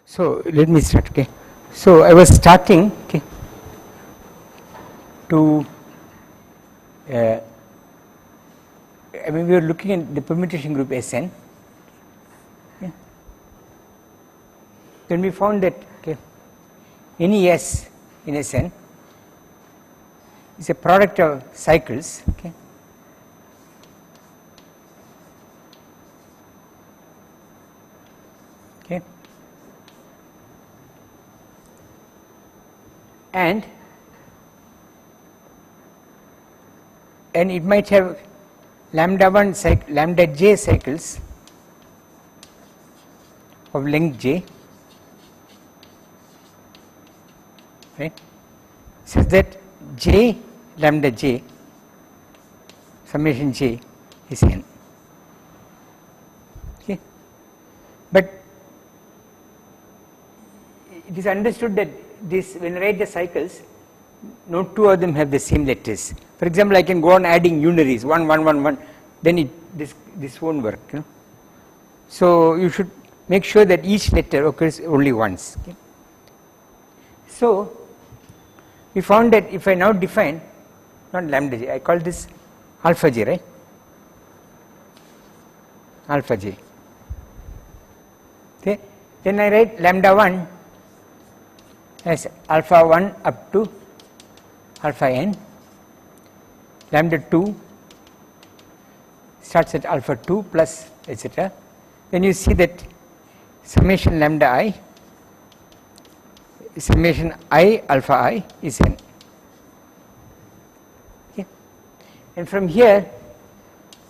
So let me start. Okay. So I was starting to. I mean, we were looking at the permutation group Sn. Okay. Then we found that any S in Sn is a product of cycles. Okay. Okay. And it might have lambda j cycles of length j, right, such that j lambda j summation j is n. Okay. But it is understood that this, when I write the cycles, no two of them have the same letters. For example, I can go on adding unaries 1 1 1 1, then this won't work. So you should make sure that each letter occurs only once. Okay. So we found that if I now define not lambda j, I call this alpha j, right? Alpha j. Okay. Then I write lambda 1 as alpha 1 up to alpha n, lambda 2 starts at alpha 2 plus etc. Then you see that summation lambda I, summation I alpha I is n. Okay. And from here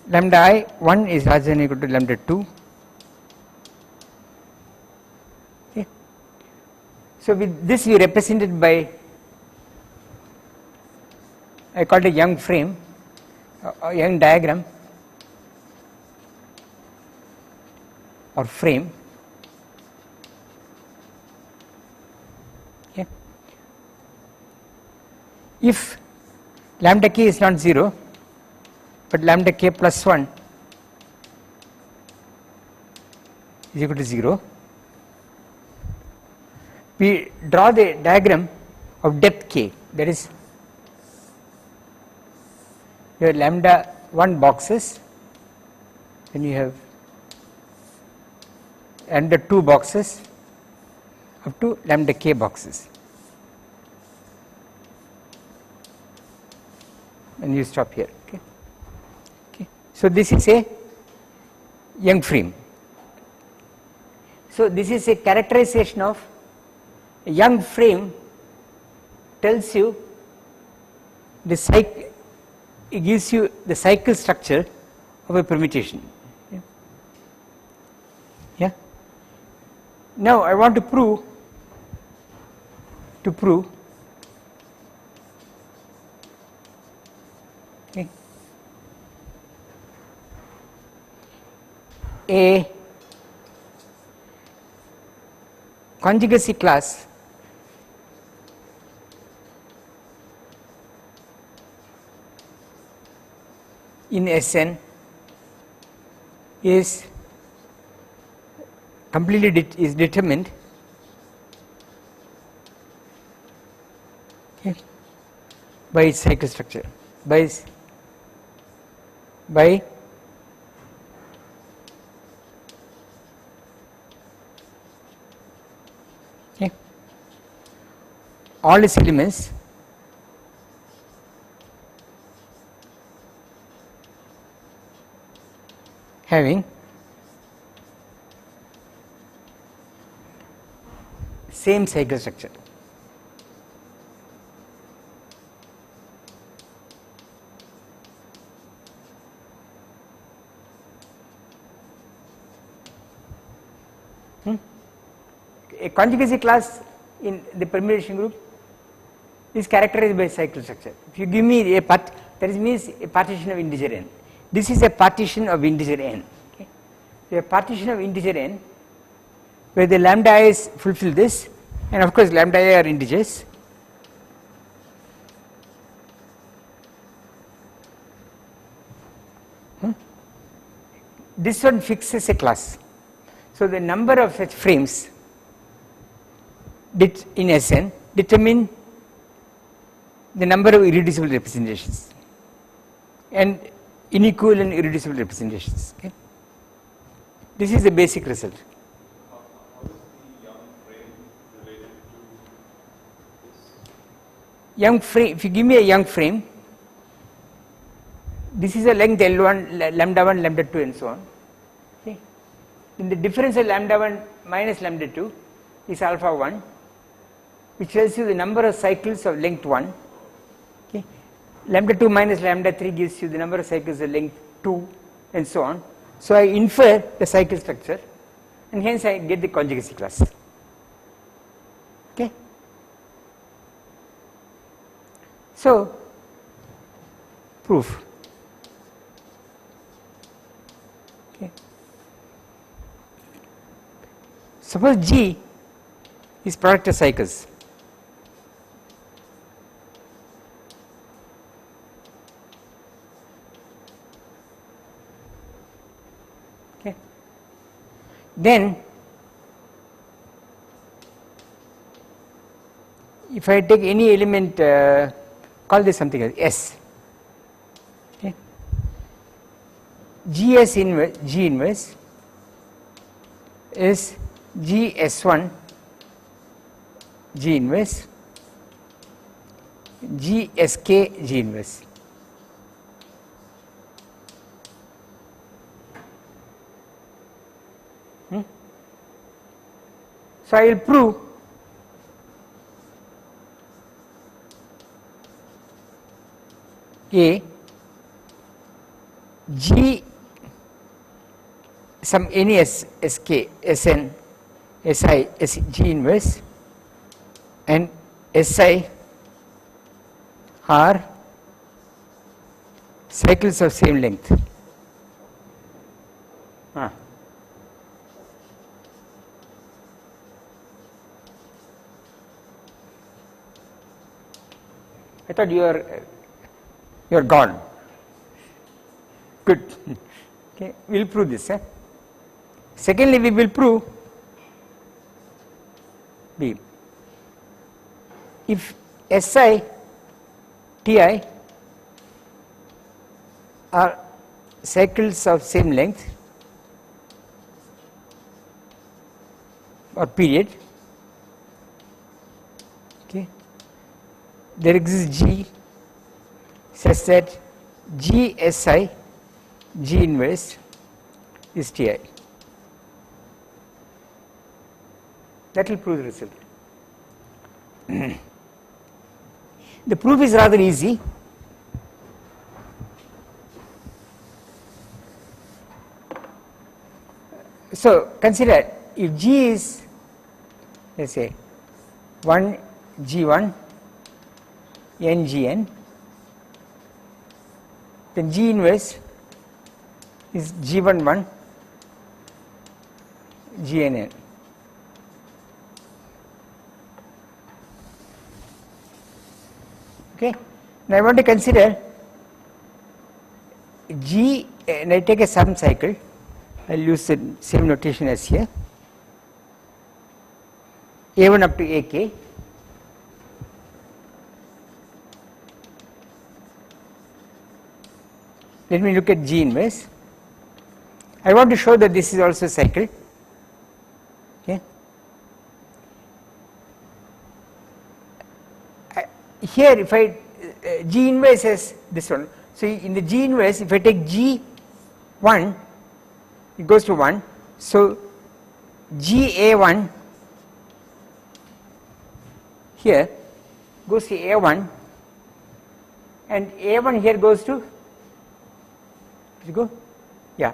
lambda I 1 is larger than or equal to lambda 2. Okay. So with this we represented by, I call it a Young frame, a Young diagram or frame. Okay. If lambda k is not 0, but lambda k plus 1 is equal to 0, we draw the diagram of depth k, that is your lambda 1 boxes, then you have lambda 2 boxes up to lambda k boxes, and you stop here. Okay. Okay. So this is a Young frame. So this is a characterization of a Young frame. Tells you the cycle, it gives you the cycle structure of a permutation. Yeah. Now I want to prove okay, a conjugacy class in Sn is completely is determined by its cycle structure, by okay, all its elements having same cycle structure. A conjugacy class in the permutation group is characterized by cycle structure. If you give me a part, that means a partition of integer n. This is a partition of integer n. Okay. So a partition of integer n where the lambda i's fulfill this, and of course lambda I are integers. This one fixes a class. So the number of such frames in Sn determine the number of irreducible representations and inequivalent irreducible representations. Okay. This is the basic result. How is the Young frame related to this? Young frame, if you give me a Young frame, this is a length L1, lambda 1, lambda 2 and so on. Okay. Then the difference of lambda 1 minus lambda 2 is alpha 1, which tells you the number of cycles of length 1. Okay. Lambda 2 minus lambda 3 gives you the number of cycles of length 2 and so on. So I infer the cycle structure and hence I get the conjugacy class. Okay. So proof. Okay. Suppose G is product of cycles. Okay. Then if I take any element, call this something else S. Okay. G inverse is G S1 G inverse G Sk G inverse. So I will prove A G some any S Sk Sn Si S G inverse and Si are cycles of same length. I thought you are gone. Good. Okay, we will prove this. Secondly, we will prove B. If Si Ti are cycles of same length or period, okay, there exists G such that G Si G inverse is Ti. That will prove the result. The proof is rather easy. So consider if G is, let us say 1 G1 n Gn, then G inverse is G11 Gnn. Okay. Now I want to consider G, and I take a sum cycle. I will use the same notation as here, A1 up to Ak. Let me look at G inverse. I want to show that this is also a cycle. Okay. Here if I G inverse is this one. So in the G inverse, if I take G1, it goes to 1. So GA1 here goes to A1, and A1 here goes to, you go, yeah.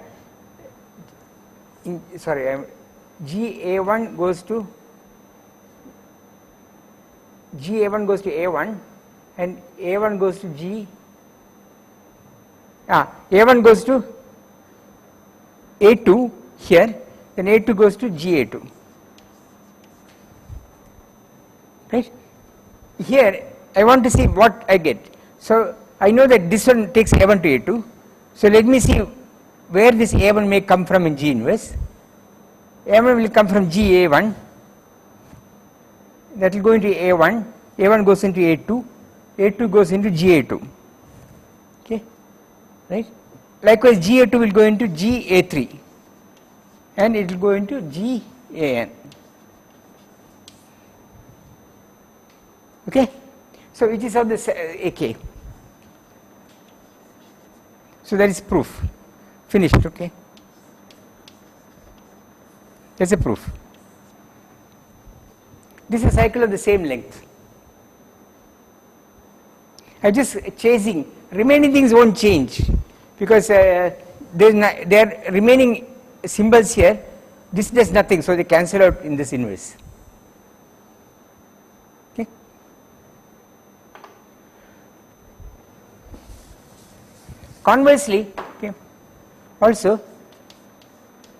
GA1 goes to A1 and A1 goes to G. A1 goes to A2 here, then A2 goes to GA2. Right? Here I want to see what I get. So I know that this one takes A1 to A2. So let me see where this A1 may come from in G inverse. A1 will come from GA1, that will go into A1, A1 goes into A2, A2 goes into GA2, okay, right. Likewise GA2 will go into GA3 and it will go into GAN, okay. So it is of this AK. So that is proof, finished, okay. That is a proof. This is a cycle of the same length. I am just chasing, remaining things won't change because there are remaining symbols here, this does nothing, so they cancel out in this inverse. Okay. Conversely, okay, also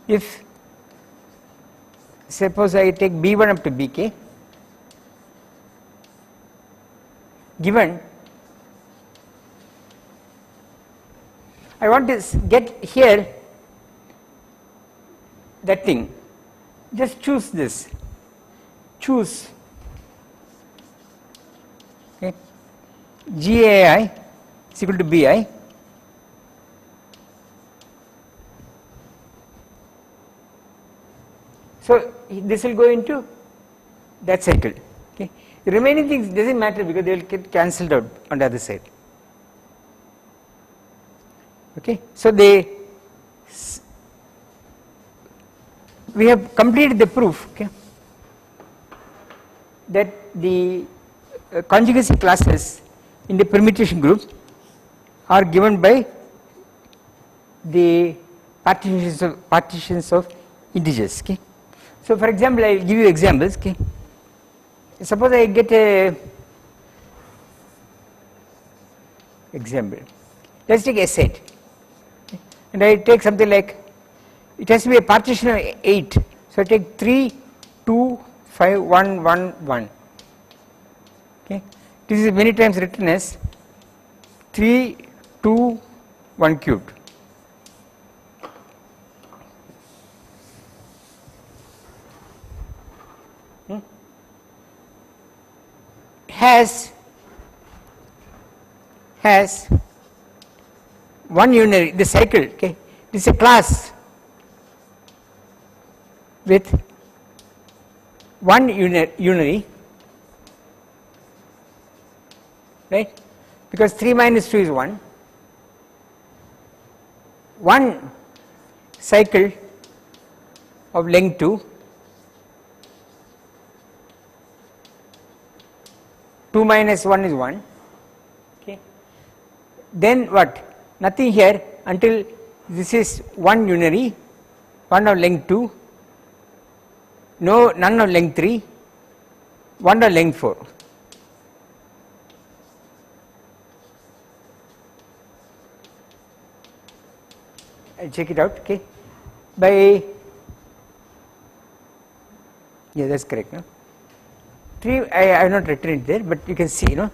if suppose I take B1 up to Bk, given I want to get here that thing, just choose this, choose, okay, GAI is equal to BI, so this will go into that cycle, okay. The remaining things does not matter because they will get cancelled out on the other side, okay. So we have completed the proof, okay, that the conjugacy classes in the permutation group are given by the partitions of integers, okay. So for example, I will give you examples, okay. Suppose I get a example, let us take a set, okay, and I take something like, it has to be a partition of 8, so I take 3, 2, 5, 1, 1, 1, okay. This is many times written as 3, 2, 1 cubed. Has one unary, the cycle, okay, this is a class with one unary, right, because 3 minus 2 is 1, one cycle of length 2, 2 minus 1 is 1, okay. Then what, nothing here until this is one unary, one of length 2, none of length 3, one of length 4. I will check it out, okay, by, yeah, that is correct, no? 3 I have not written it there, but you can see, you know,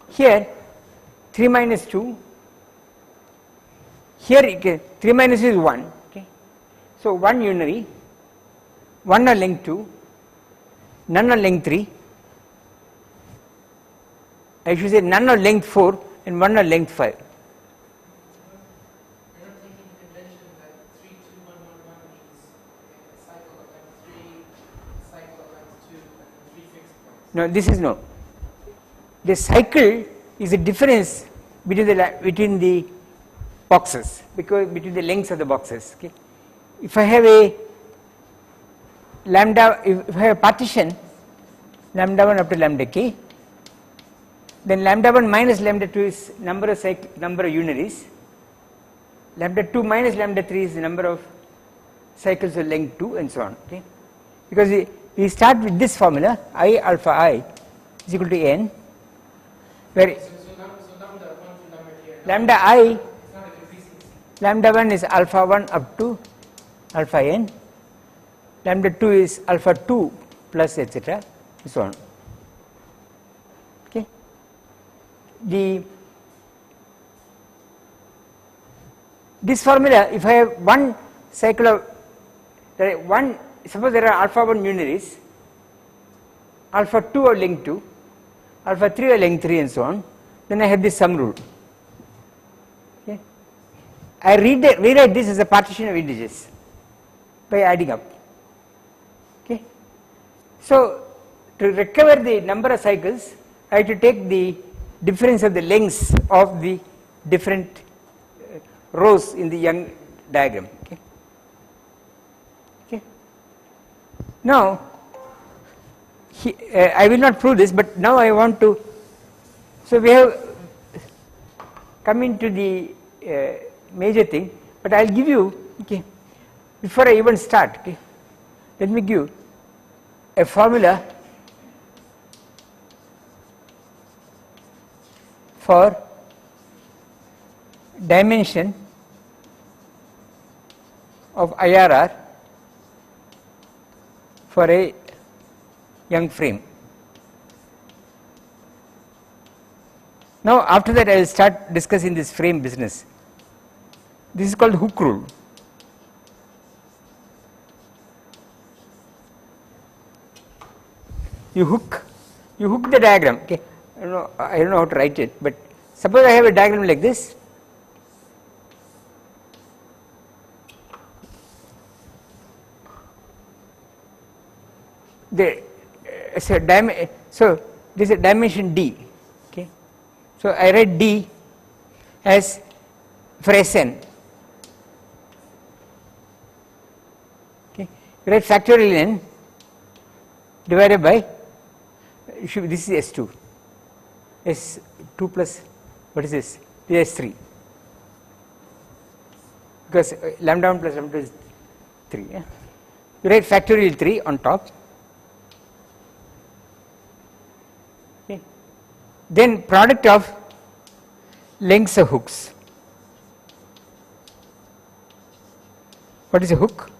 here 3 minus 2, here 3 minus 2 is 1, okay. So one unary, one of length 2, none of length 3, I should say none of length 4 and one of length 5. No, this is no. The cycle is a difference between the boxes, because between the lengths of the boxes. Okay. If I have a lambda, if I have a partition lambda 1 up to lambda k, then lambda 1 minus lambda 2 is number of unaries, lambda 2 minus lambda 3 is the number of cycles of length 2, and so on. Okay. Because we start with this formula, I alpha I is equal to n, where lambda I, lambda 1 is alpha 1 up to alpha n, lambda 2 is alpha 2 plus etc., and so on. Okay. This formula, if I have one cycle of, suppose there are alpha 1 unaries, alpha 2 or length 2, alpha 3 or length 3 and so on, then I have this sum rule. Okay. I rewrite this as a partition of integers by adding up. Okay. So, to recover the number of cycles, I have to take the difference of the lengths of the different rows in the Young diagram. Okay. Okay. Now, I will not prove this, but now I want to. So we have come into the major thing, but I will give you, okay, before I even start, okay, let me give a formula for dimension of IRR for a Young frame. Now after that I will start discussing this frame business. This is called hook rule. You hook the diagram. Okay, I don't know how to write it, but suppose I have a diagram like this. So this is a dimension D. Okay, so I write D as for Sn. Okay, you write factorial n divided by, this is S2, S2 plus, what is this? This is S3, because lambda 1 plus lambda 2 is 3. Yeah? You write factorial 3 on top. Okay. Then product of lengths of hooks. What is a hook?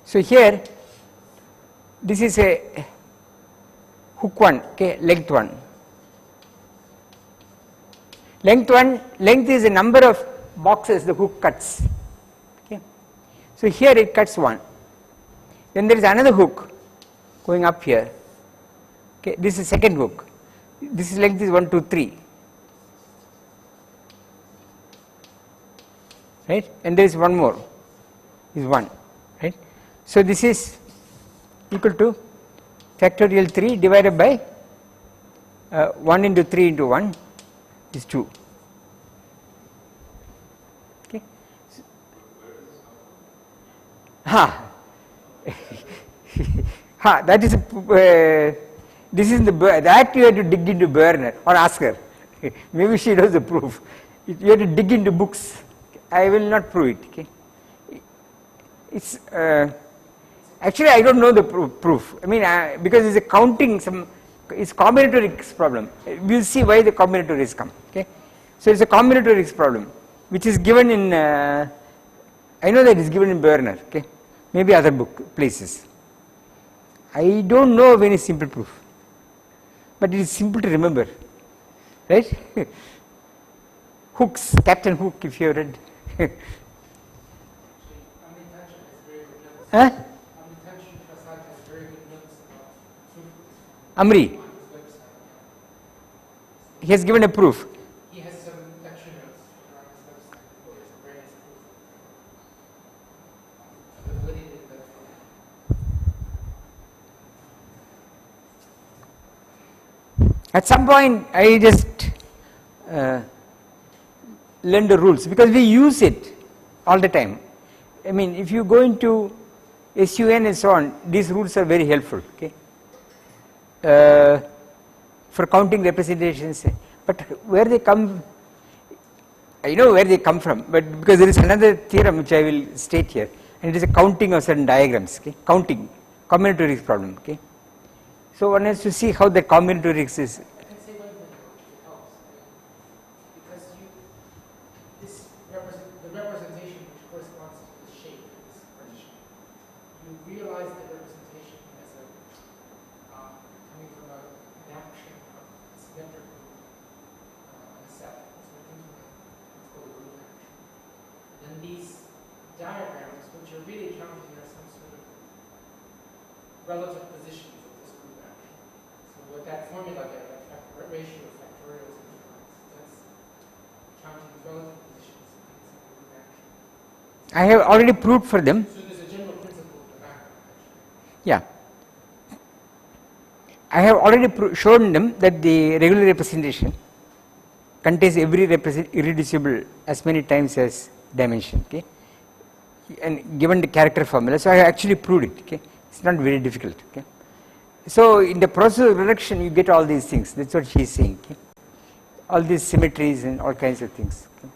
So here this is a hook 1, okay, length 1. Length is the number of boxes the hook cuts. Okay. So here it cuts 1. Then there is another hook going up here. Okay, this is second hook. This is length is 1, 2, 3. Right, and there is one more, is 1, right. So this is equal to factorial 3 divided by 1 into 3 into 1 is 2. Okay. That is this is that you have to dig into Berner or ask her. Maybe she knows the proof. You have to dig into books. I will not prove it. Okay. It's actually I don't know the proof. I mean because it's a counting it's combinatorics problem. We will see why the combinatorics come. Okay. So it's a combinatorics problem which is given in I know that it's given in Berner. Okay. Maybe other book places. I don't know of any simple proof, but it is simple to remember, right? Hooks, Captain Hook, if you have read. Huh? Amri. He has given a proof. He has some lecture notes on his website. There's various proof. The validity of that. At some point I just learn the rules because we use it all the time. I mean if you go into SUN and so on, these rules are very helpful. Okay. For counting representations, but where they come, I know where they come from, but because there is another theorem which I will state here, and it is a counting of certain diagrams. Okay. Counting, combinatorics problem. Okay. So one has to see how the combinatorics is. I can say one thing which helps, because the representation which corresponds to the shape of this partition, you realize the representation as a coming from an action of a symmetrical set. So it comes from what's called a group action. Then these diagrams, which are really counting are some sort of relative positions of but that formula there, that ratio of factorials and difference, that's counting relative positions in some action. I have already proved for them. So there's a general principle in the background, actually. Yeah. I have already shown them that the regular representation contains every irreducible as many times as dimension, okay, and given the character formula. So I have actually proved it, okay. It's not very difficult, okay. So in the process of reduction you get all these things, that's what she is saying, okay. All these symmetries and all kinds of things, okay.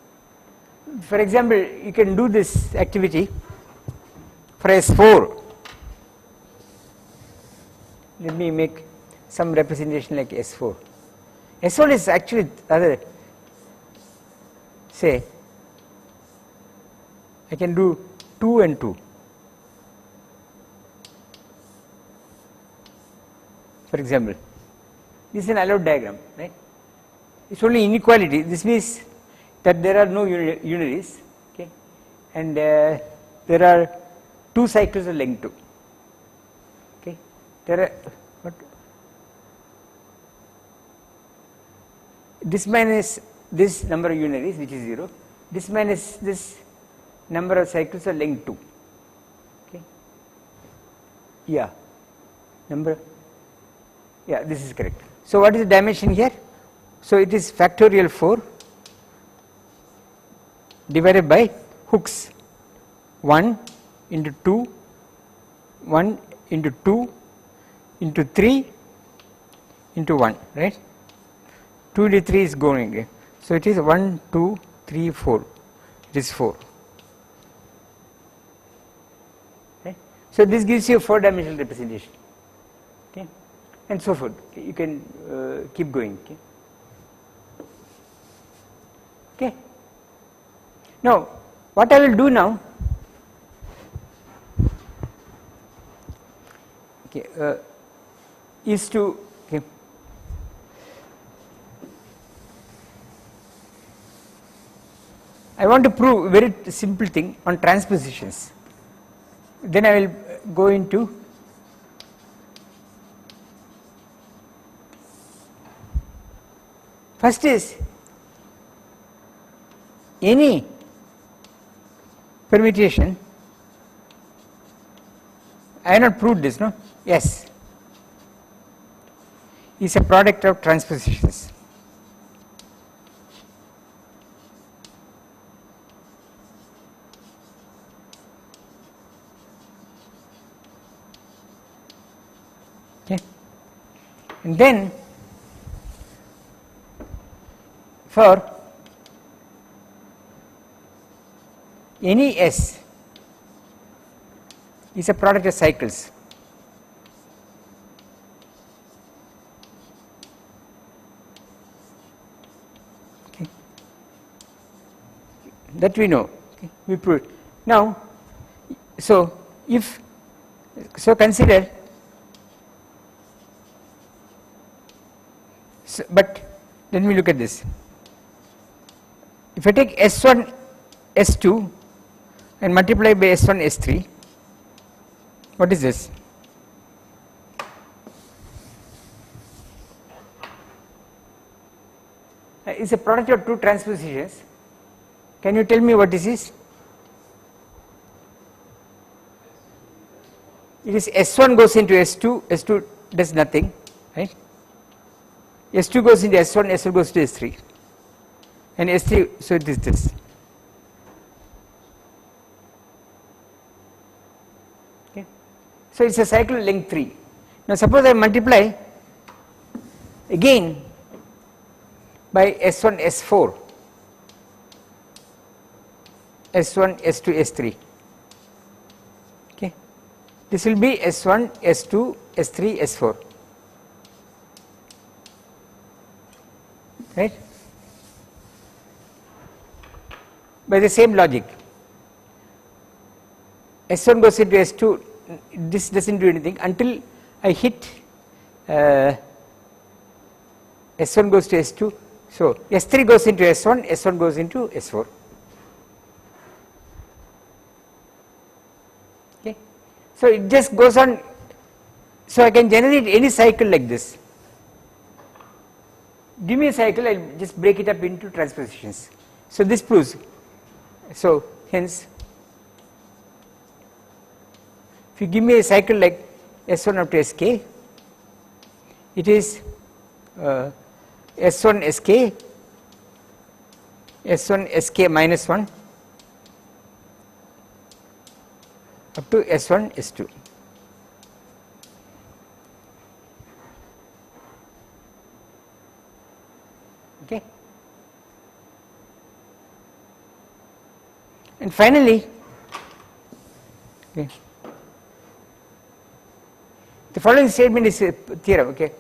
For example, you can do this activity for S4. Let me make some representation like S4. S4 is actually other, say I can do 2 and 2. For example, this is an allowed diagram, right? It's only inequality. This means that there are no unaries, okay, and there are 2 cycles of length 2. Okay, there are what? This minus this number of unaries, which is 0. This minus this number of cycles of length 2. Okay. Yeah. Number. Yeah, this is correct. So what is the dimension here? So it is factorial 4 divided by hooks 1 into 2, 1 into 2 into 3 into 1, right? 2 into 3 is going again. So it is 1, 2, 3, 4. It is 4. Okay. So this gives you a 4-dimensional representation. Okay, and so forth. Okay. You can keep going. Okay. Okay. Now, what I will do now? Okay, is to okay. I want to prove a very simple thing on transpositions. Then I will go into first is any permutation. I have not proved this, no? Yes, is a product of transpositions. Okay, and then for any S is a product of cycles. Okay. That we know, okay. We prove it. Now, so if so consider, so, but let me look at this. If I take S1 S2 and multiply by S1 S3, what is this? It's a product of 2 transpositions. Can you tell me what this is? It is S1 goes into S2, S2 does nothing, right? S2 goes into S1, S1 goes to S3, and S3, so it is this. Okay. So it's a cycle length 3. Now suppose I multiply again by S1, S4, S1, S2, S3. Okay. This will be S1, S2, S3, S4. Right? By the same logic, S1 goes into S2, this doesn't do anything until I hit S1 goes to S2, so S3 goes into S1, S1 goes into S4. Okay. So it just goes on, so I can generate any cycle like this. give me a cycle, I will just break it up into transpositions. So this proves, so hence if you give me a cycle like S1 up to Sk, it is S1 Sk, S1 Sk minus 1 up to S1 S2. Okay. And finally, okay, the following statement is a theorem. Okay,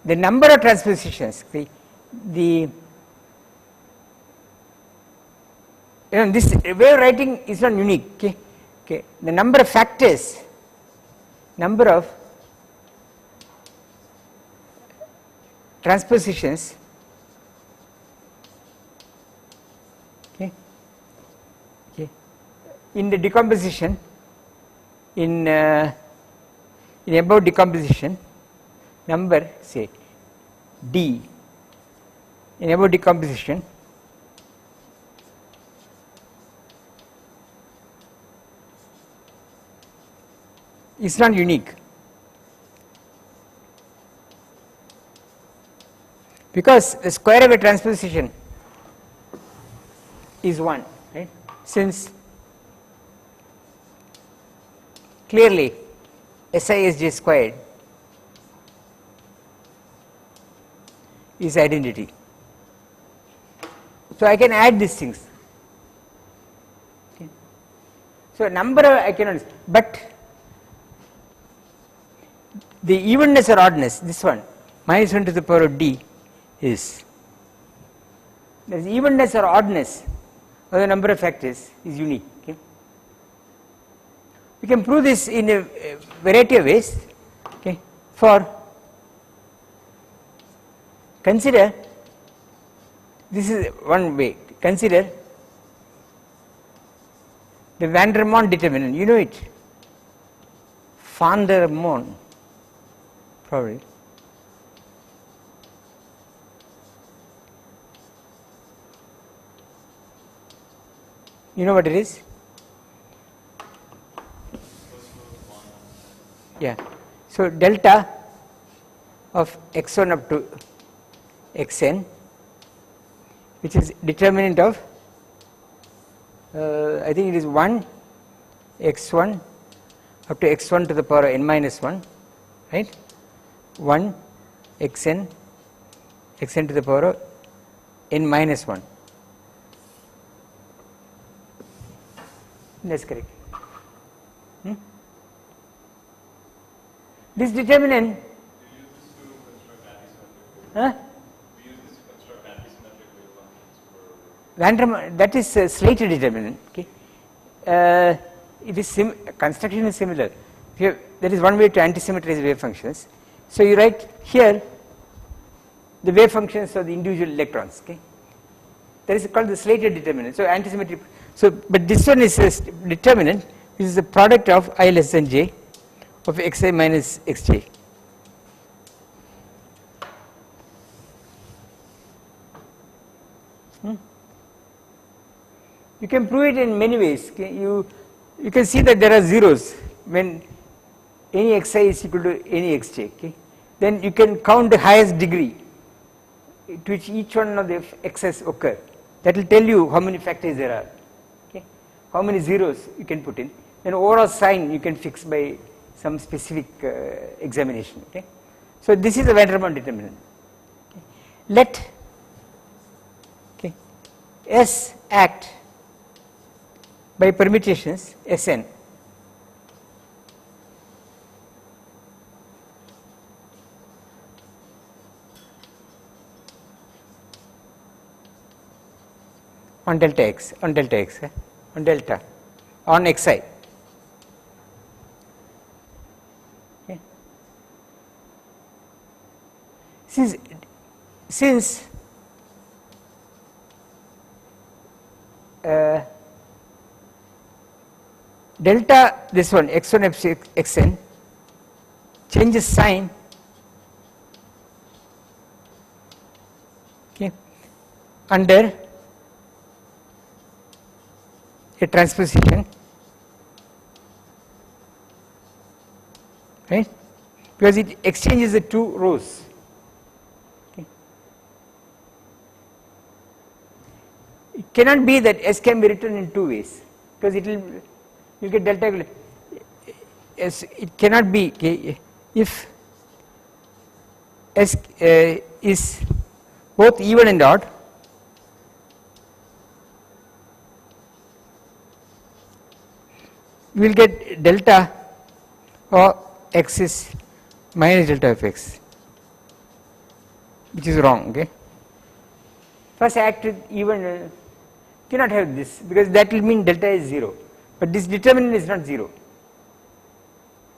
the number of transpositions, the this way of writing is not unique. Okay, okay, the number of factors, number of transpositions, okay, okay, in the decomposition, in above decomposition, number say D in above decomposition is not unique, because the square of a transposition is 1, right, since clearly SISJ squared is identity. So I can add these things. Okay. So number of I cannot, but the evenness or oddness, this one minus 1 to the power of D is, there is evenness or oddness of the number of factors is unique. Okay. We can prove this in a variety of ways. Okay. For consider, this is one way, consider the Van der Monde determinant, you know it, Van der Monde probably. You know what it is? Yeah. So delta of x1 up to xn, which is determinant of I think it is 1 x1 up to x1 to the power of n minus 1, right, 1 xn xn to the power of n minus 1, that is correct. This determinant, Van der Monde, that is Slater determinant. Okay, it is construction is similar. Here, that is one way to antisymmetrize wave functions. So you write here the wave functions of the individual electrons. Okay, that is called the Slater determinant. So antisymmetric. So, but this one is a determinant. This is the product of I less than j of xi minus xj. You can prove it in many ways. Okay? You can see that there are zeros when any xi is equal to any xj. Okay? Then you can count the highest degree to which each one of the x's occur. That will tell you how many factors there are. Okay? How many zeros you can put in. Then overall sign you can fix by some specific examination. Okay? So this is the Van der Monde determinant. Okay? Let S act by permutations Sn. On delta x, on delta x, on delta, on xi. Okay. Since delta this one x1 xn changes sign okay, under a transposition, right, because it exchanges the two rows. Okay. It cannot be that S can be written in two ways, because it will, you get delta. S, it cannot be, okay, if S is both even and odd, we will get delta or x is minus delta of x, which is wrong. Okay. First act with even, cannot have this, because that will mean delta is 0, but this determinant is not 0,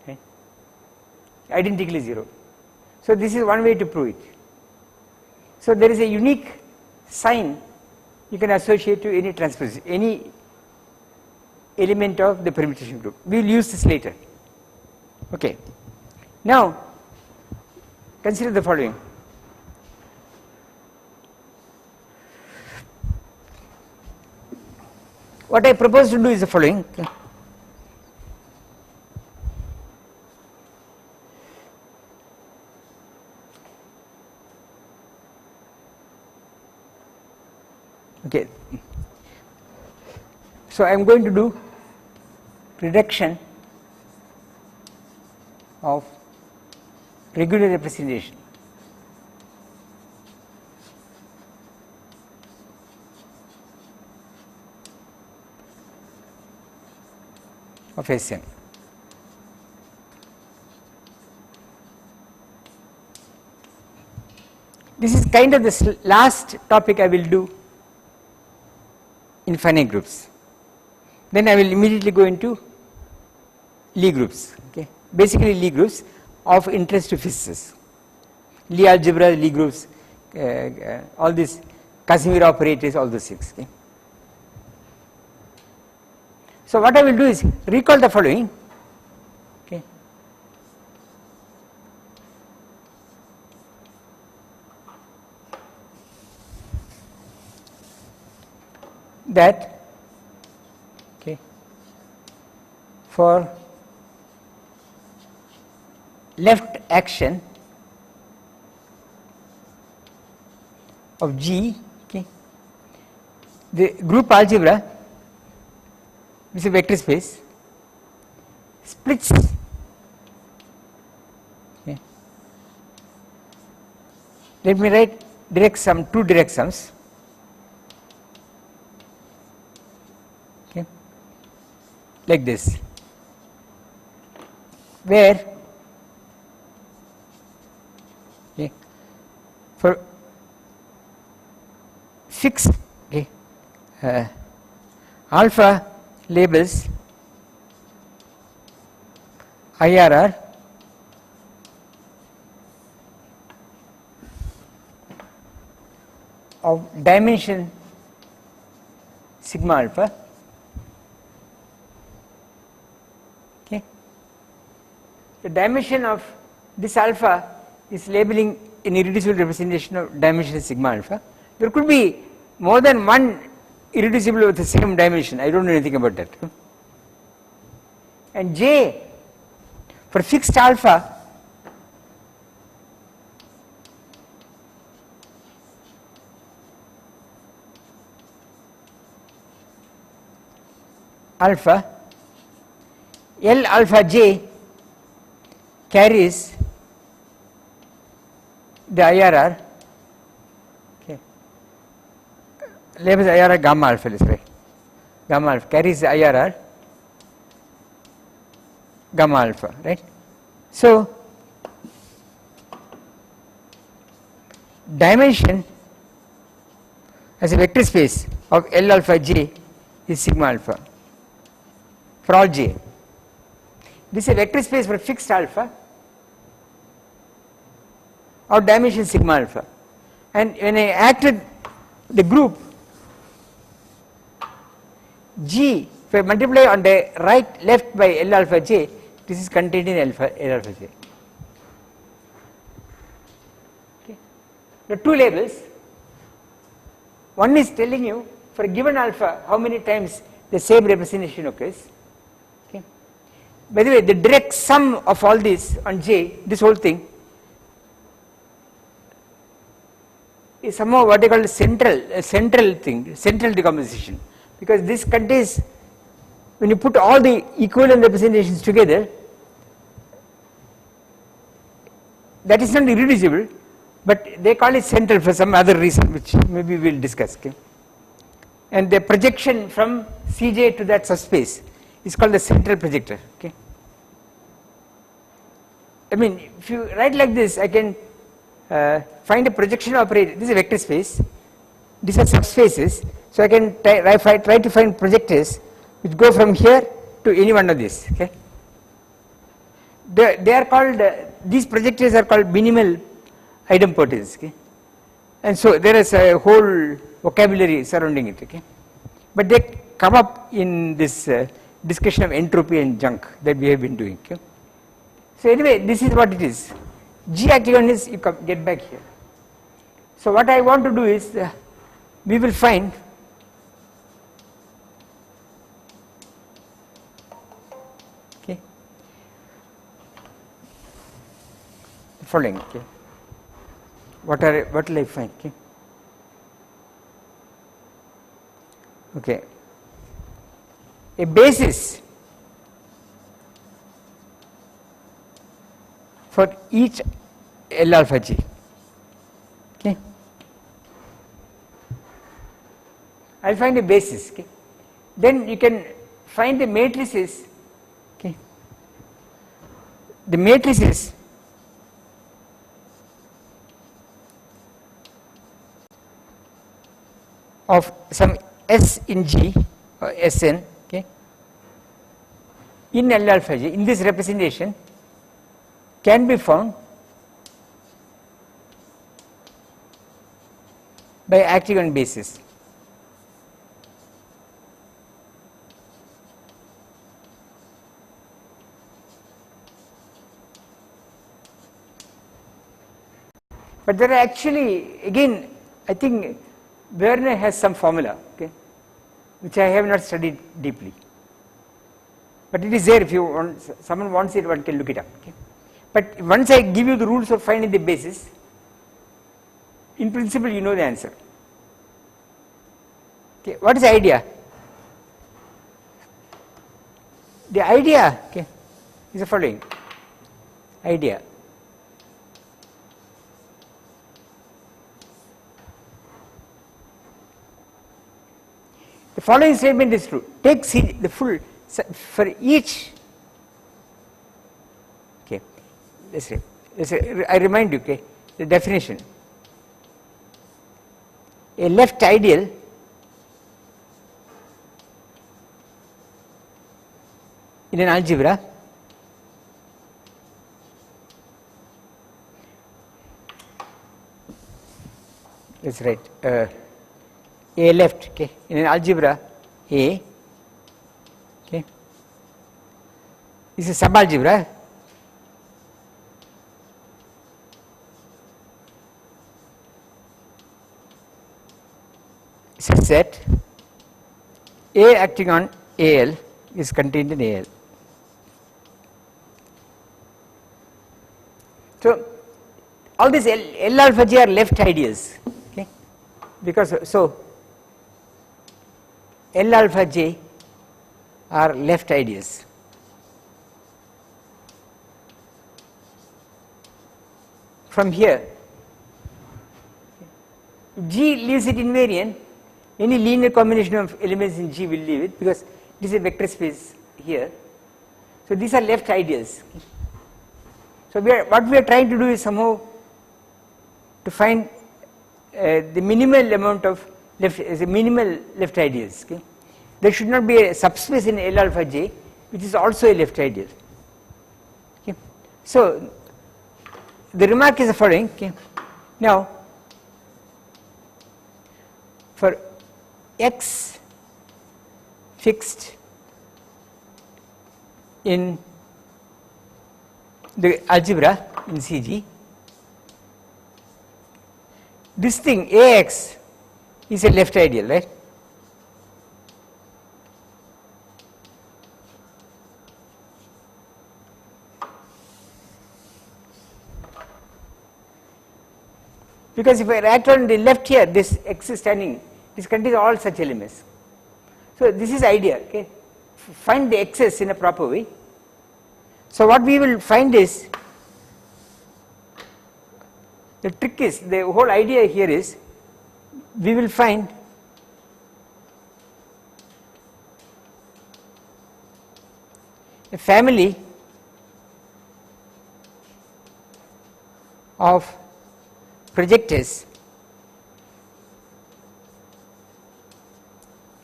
okay, identically 0. So this is one way to prove it. So there is a unique sign you can associate to any transposition, any element of the permutation group. We will use this later. Okay. Now consider the following. What I propose to do is the following. Okay. So I am going to do reduction of regular representation. Of Sn. This is kind of the last topic I will do in finite groups. Then I will immediately go into Lie groups, okay. Basically Lie groups of interest to physicists. Lie algebra, Lie groups, all these Casimir operators, all those things. Okay. So what I will do is recall the following. Okay. That, okay, for left action of G, okay, the group algebra, this is a vector space, splits, okay. Let me write direct sum, two direct sums, okay, like this, where, okay, for fixed, okay, alpha labels IRR of dimension sigma alpha, okay. The dimension of this alpha is labeling an irreducible representation of dimension sigma alpha. There could be more than one irreducible with the same dimension, I don't know anything about that. And J for fixed alpha alpha, L alpha j carries the IRR, okay, labels IRR gamma alpha, let's say gamma alpha carries the IRR gamma alpha, right. So dimension as a vector space of L alpha j is sigma alpha for all j. This is a vector space for fixed alpha of dimension sigma alpha, and when I acted the group G, if I multiply on the right left by L alpha j, this is contained in L alpha j. Okay. The two labels one is telling you for a given alpha how many times the same representation occurs. Okay. By the way, the direct sum of all this on J, this whole thing, is somehow what they call a central thing, central decomposition, because this contains, when you put all the equivalent representations together, that is not irreducible, but they call it central for some other reason which maybe we will discuss. Okay. And the projection from Cj to that subspace is called the central projector. Okay. I mean, if you write like this, I can find a projection operator. This is a vector space, these are subspaces, so I can try to find projectors which go from here to any one of these. Okay. They are called, these projectors are called minimal idempotents. Okay. And so there is a whole vocabulary surrounding it. Okay. But they come up in this discussion of entropy and junk that we have been doing. Okay. So anyway, this is what it is. G acting on is, you get back here. So what I want to do is, we will find okay, the following. Okay. What will I find? Okay. Okay. A basis for each L alpha G. Okay. I will find a basis. Okay. Then you can find the matrices. Okay. The matrices of some S in G or Sn, okay, in L alpha G in this representation can be found by acting on basis. But there are actually, again, I think Werner has some formula, okay, which I have not studied deeply, but it is there. If you want, someone wants it, one can look it up. Okay. But once I give you the rules of finding the basis, in principle you know the answer. Okay. What is the idea? The idea, okay, is the following idea. The following statement is true. Take C, the full, for each, okay, let's say, I remind you, okay, the definition. A left ideal in an algebra that's right, A left, okay, in an algebra A, okay, is a subalgebra such that A acting on AL is contained in AL. So all these L alpha G are left ideals, okay, because so L alpha J are left ideals. From here, if G leaves it invariant, any linear combination of elements in G will leave it, because this is a vector space here. So these are left ideals. So what we are trying to do is somehow to find the minimal amount of minimal left ideals. Okay. There should not be a subspace in L alpha J which is also a left ideal. Okay. So the remark is the following. Okay. Now for X fixed in the algebra in CG, this thing Ax is a left ideal, right? Because if I write on the left here, this X is standing, this contains all such elements. So this is idea, okay? Find the X's in a proper way. So what we will find is, the trick is, the whole idea here is, we will find a family of projectors,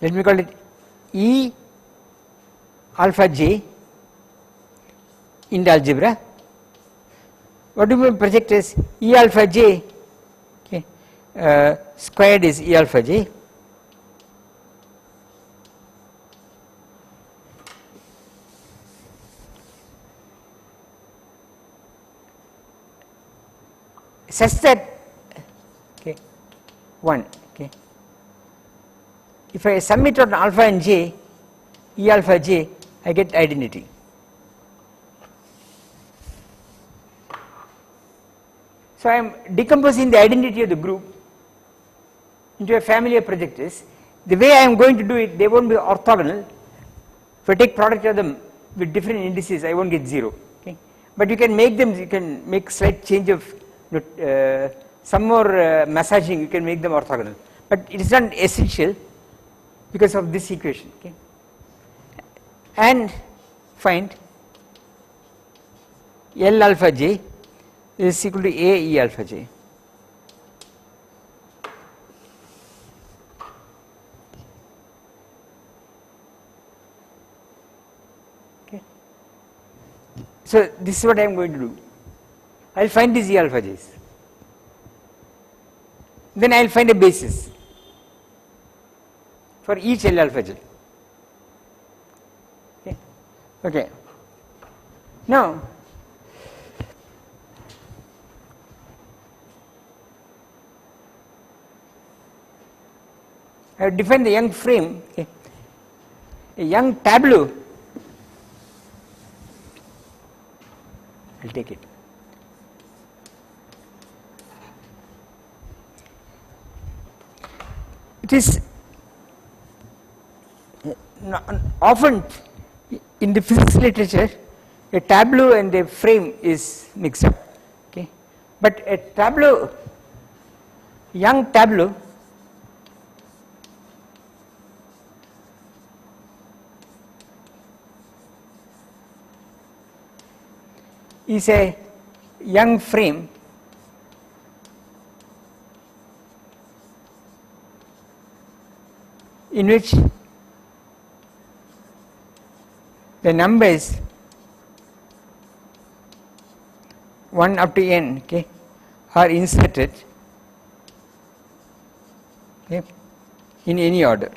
let me call it E alpha j in the algebra. What do you mean projectors? E alpha j, okay, squared is E alpha j. Such that, okay, 1, okay. If I sum it on alpha and j, E alpha j, I get identity. So I am decomposing the identity of the group into a family of projectors. The way I am going to do it, they won't be orthogonal. If I take product of them with different indices, I won't get 0. Okay, but you can make them. You can make slight change of some more massaging. You can make them orthogonal, but it is not essential because of this equation. Okay, and find L alpha j is equal to A E alpha j. Okay. So this is what I am going to do. I will find these E alpha j's. Then I will find a basis for each L alpha j. Okay. Okay. Now I have defined the Young frame, okay. A Young tableau, I will take it. It is often in the physics literature, a tableau and a frame is mixed up, okay. But a tableau, Young tableau, is a Young frame in which the numbers 1 up to n, okay, are inserted, okay, in any order.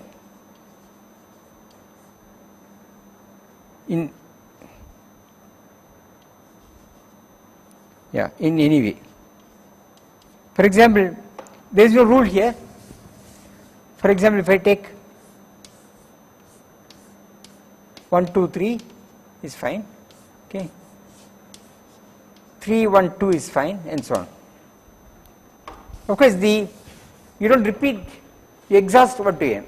In any way. For example, there is no rule here. For example, if I take 1 2 3 is fine, okay, 3 1 2 is fine, and so on. Of course, you don't repeat, you exhaust 1 to n.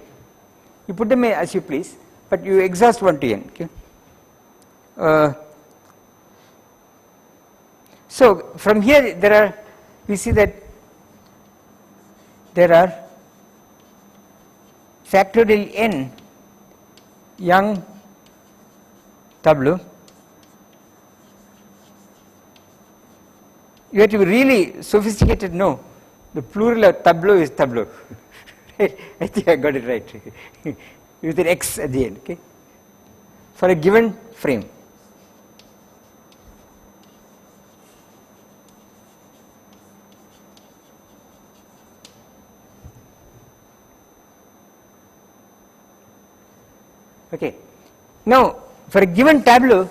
You put them as you please, but you exhaust 1 to n. Okay. So from here we see that there are factorial n Young tableau. You have to be really sophisticated. No, the plural of tableau is tableau. I think I got it right with an x at the end. Okay, for a given frame. Okay. Now, for a given tableau,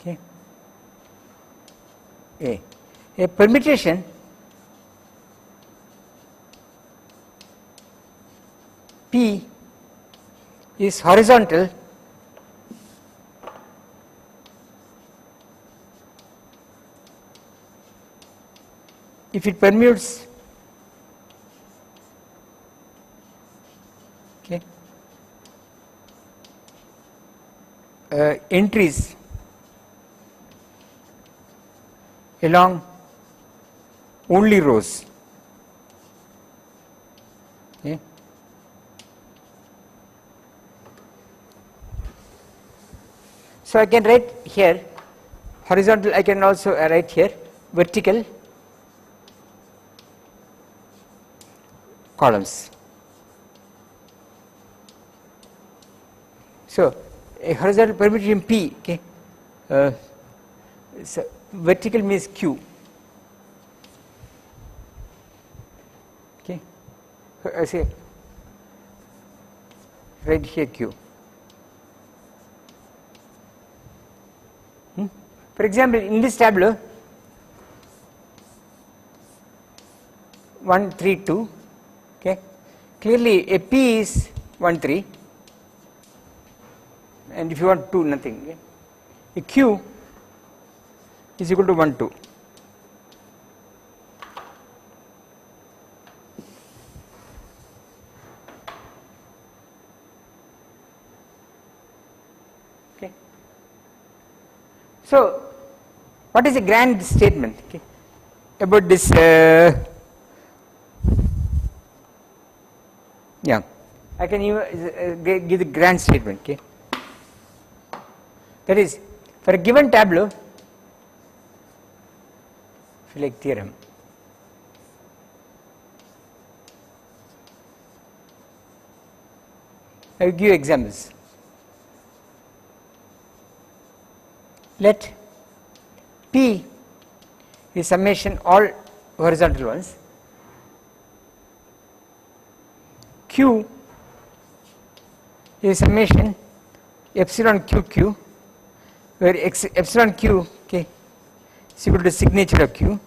Okay. A permutation P is horizontal if it permutes entries along only rows. Okay. So I can write here horizontal, I can also write here vertical columns. So a horizontal permutation P, okay, so vertical means Q, okay, I say right here Q. For example, in this tableau 1 3 2, okay, clearly a P is 1 3, and if you want 2 nothing, okay? A Q is equal to 1 2. Okay. So what is a grand statement, okay, about this yeah, I can even give the grand statement, okay. That is, for a given tableau, if you like theorem, I will give examples. Let P is summation all horizontal ones, Q is summation epsilon QQ, where epsilon Q, okay, is equal to signature of Q,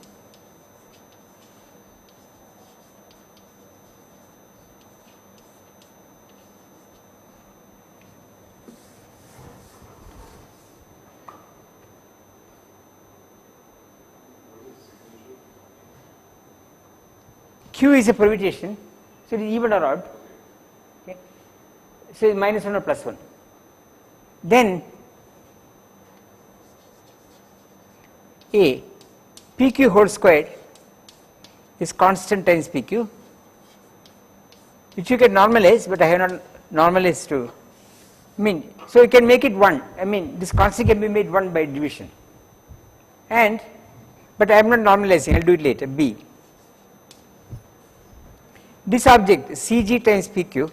Q is a permutation, so it is even or odd, okay. So it is minus 1 or plus 1. Then A, PQ whole squared is constant times PQ, which you can normalize, but I have not normalized to, I mean, so you can make it 1, I mean this constant can be made 1 by division, and but I am not normalizing, I will do it later. B, this object CG times PQ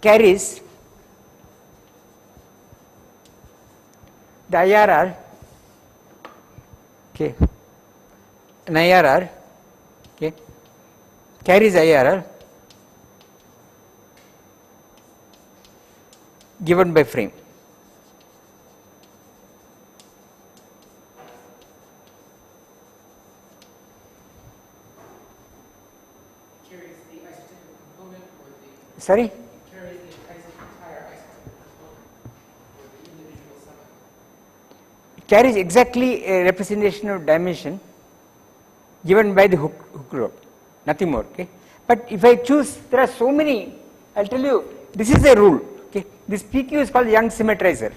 carries the IRR, okay, an IRR, okay, carries IRR given by frame. Carries the isotypical component or the Sorry? carries the entire isotypical component or the individual sum. It carries exactly a representation of dimension given by the hook rho, nothing more, okay. But if I choose, there are so many, I will tell you, this is a rule, okay. This PQ is called Young symmetrizer.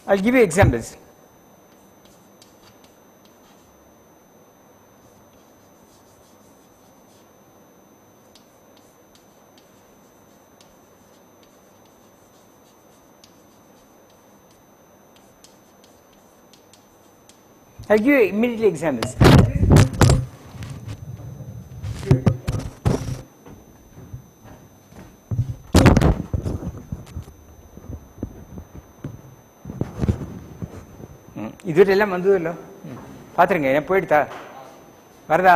I will give you examples. I will give you immediately examples. இதுவரையெல்லாம் வந்ததில்ல பார்த்துருங்க, ஏன் போயிடுதா வருதா?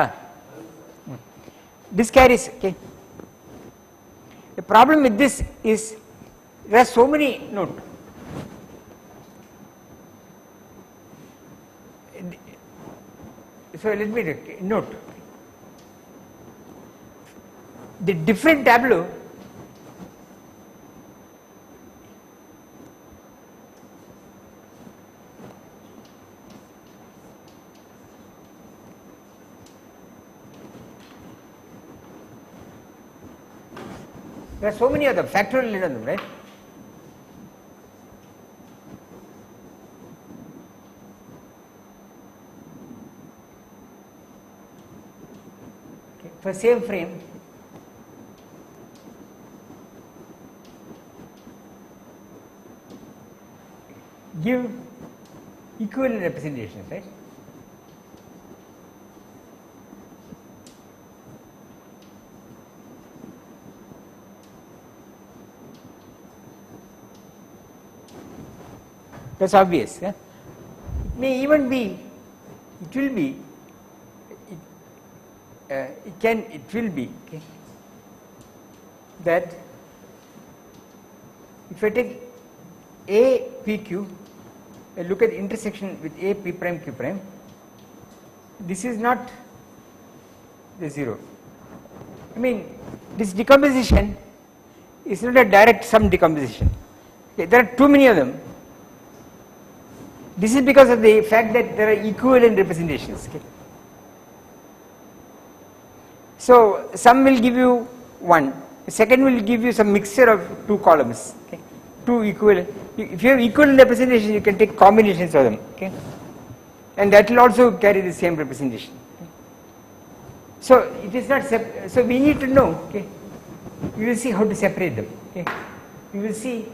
This carries, okay. The problem with this is there are so many note. So let me note the different tableau there are so many of them, factorial in them, right? Okay. For same frame, give equivalent representations, right? That's obvious. Yeah? It may even be, it will be, it will be, okay, that if I take A P Q, I look at the intersection with A P prime Q prime, this is not the 0. I mean, this decomposition is not a direct sum decomposition. Okay, there are too many of them. This is because of the fact that there are equivalent representations. Okay. So some will give you 1, the second will give you some mixture of 2 columns. Okay. 2 equivalent. If you have equivalent representation, you can take combinations of them. Okay. And that will also carry the same representation. Okay. So it is not so we need to know. Okay. We will see how to separate them. Okay. We will see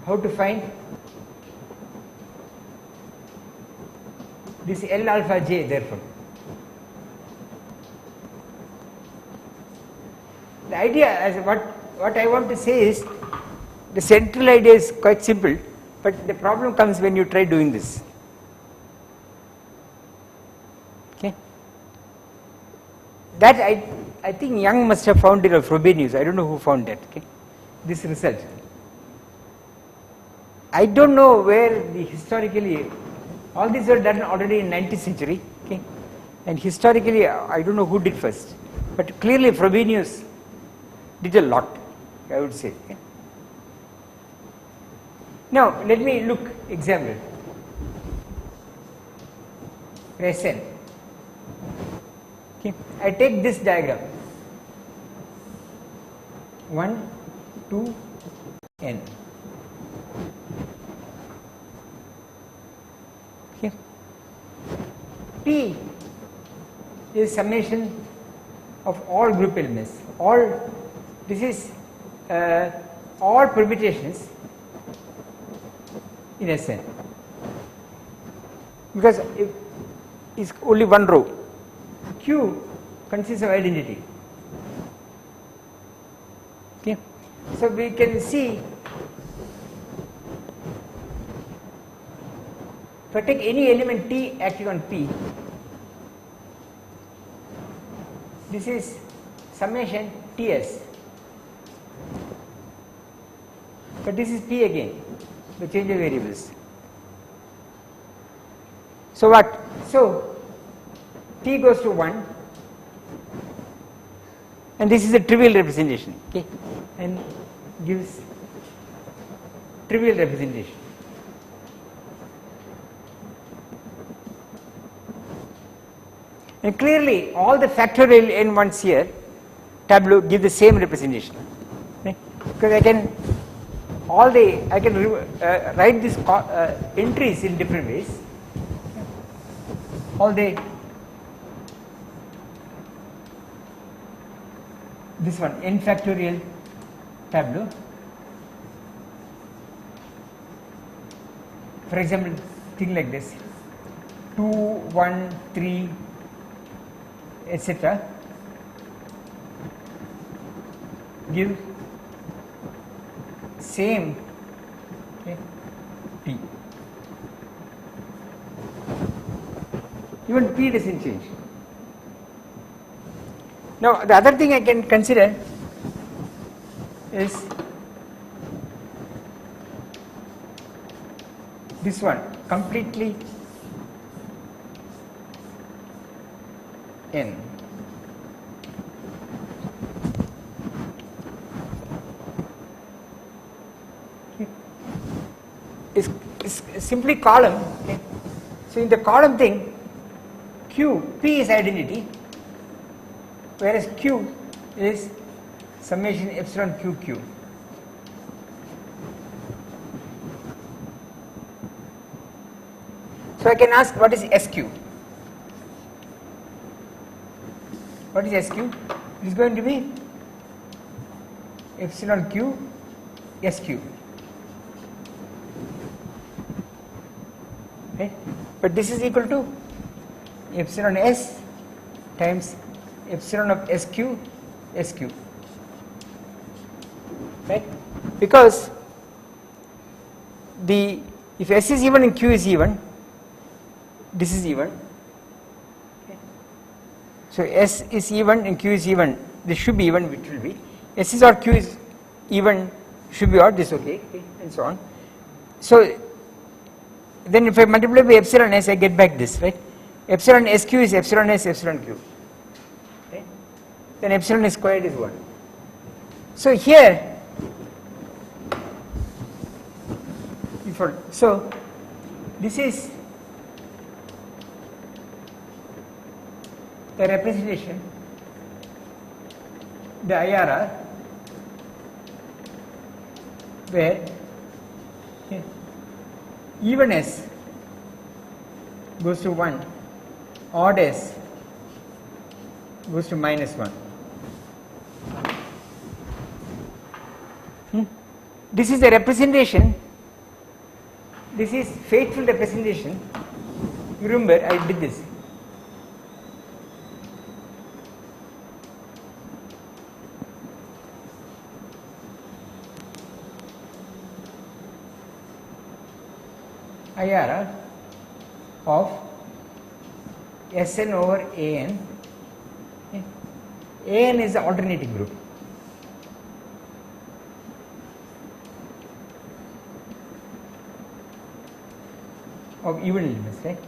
how to find this L alpha j therefore. The idea as what I want to say is the central idea is quite simple, but the problem comes when you try doing this. Okay. That I think Young must have found it or Frobenius, I don't know who found that. Okay. This result. I don't know where the historically, all these were done already in 19th century, okay, and historically I don't know who did first, but clearly Frobenius did a lot, I would say. Okay. Now let me look example. Resen. Okay, I take this diagram. 1, 2, n. Okay. P is summation of all group elements. All this is all permutations in Sn, because it is only one row. Q consists of identity. Okay. So we can see, if I take any element T acting on P, this is summation Ts, but this is P again, the change of variables. So what? So T goes to 1, and this is a trivial representation, okay, and gives trivial representation. And clearly all the factorial n1s here tableau give the same representation, right? Because I can write these entries in different ways. All the this one n factorial tableau, for example, thing like this 2, 1, 3, etc. give same, okay, P. Even P doesn't change. Now the other thing I can consider is this one, completely N. Is simply column. Okay. So in the column thing, Q, P is identity, whereas Q is summation epsilon QQ. So I can ask, what is SQ? What is SQ? It is going to be epsilon Q SQ. Right? But this is equal to epsilon S times epsilon of SQ SQ. Right? Because if S is even and Q is even, this is even. Okay. So S is even and Q is even. This should be even, which will be. S is odd, Q is even, should be odd, this okay, and so on. So then if I multiply by epsilon S, I get back this, right? Epsilon SQ is epsilon S epsilon Q. Right? Then epsilon S squared is 1. So here, so this is the representation, the IRR, where even S goes to 1, odd S goes to -1. This is the representation, this is faithful representation. You remember I did this. IRR of Sn over An. An is the alternating group. Of even elements, right?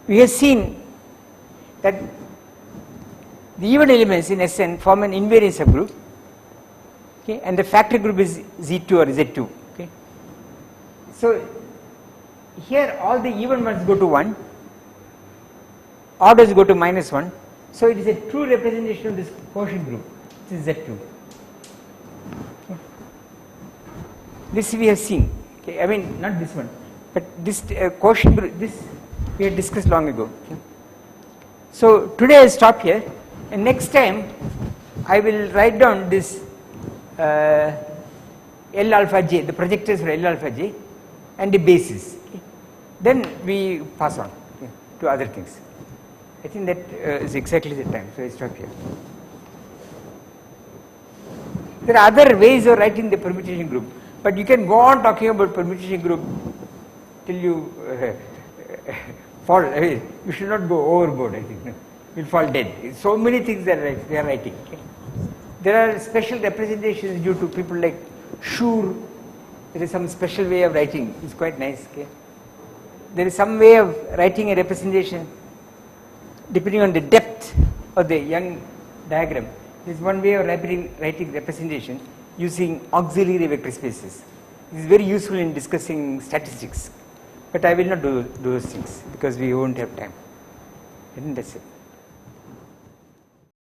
We have seen that the even elements in Sn form an invariant subgroup, okay, and the factor group is Z2 or Z2. Okay. So here all the even ones go to 1, odd ones go to -1. So it is a true representation of this quotient group. This is Z2. Okay. This we have seen. Okay. I mean not this one, but this quotient group. This we had discussed long ago. Okay. So today I stop here, and next time I will write down this L alpha j, the projectors for L alpha j, and the basis. Okay. Then we pass on, okay, to other things. I think that is exactly the time, so I stop here. There are other ways of writing the permutation group, but you can go on talking about permutation group till you fall. I mean, you should not go overboard. I think you'll fall dead. So many things that they are writing. Okay. There are special representations due to people like Schur. There is some special way of writing. It's quite nice. Okay. There is some way of writing a representation depending on the depth of the Young diagram. There is one way of writing representation using auxiliary vector spaces. It is very useful in discussing statistics. But I will not do those things because we won't have time. I think that's it.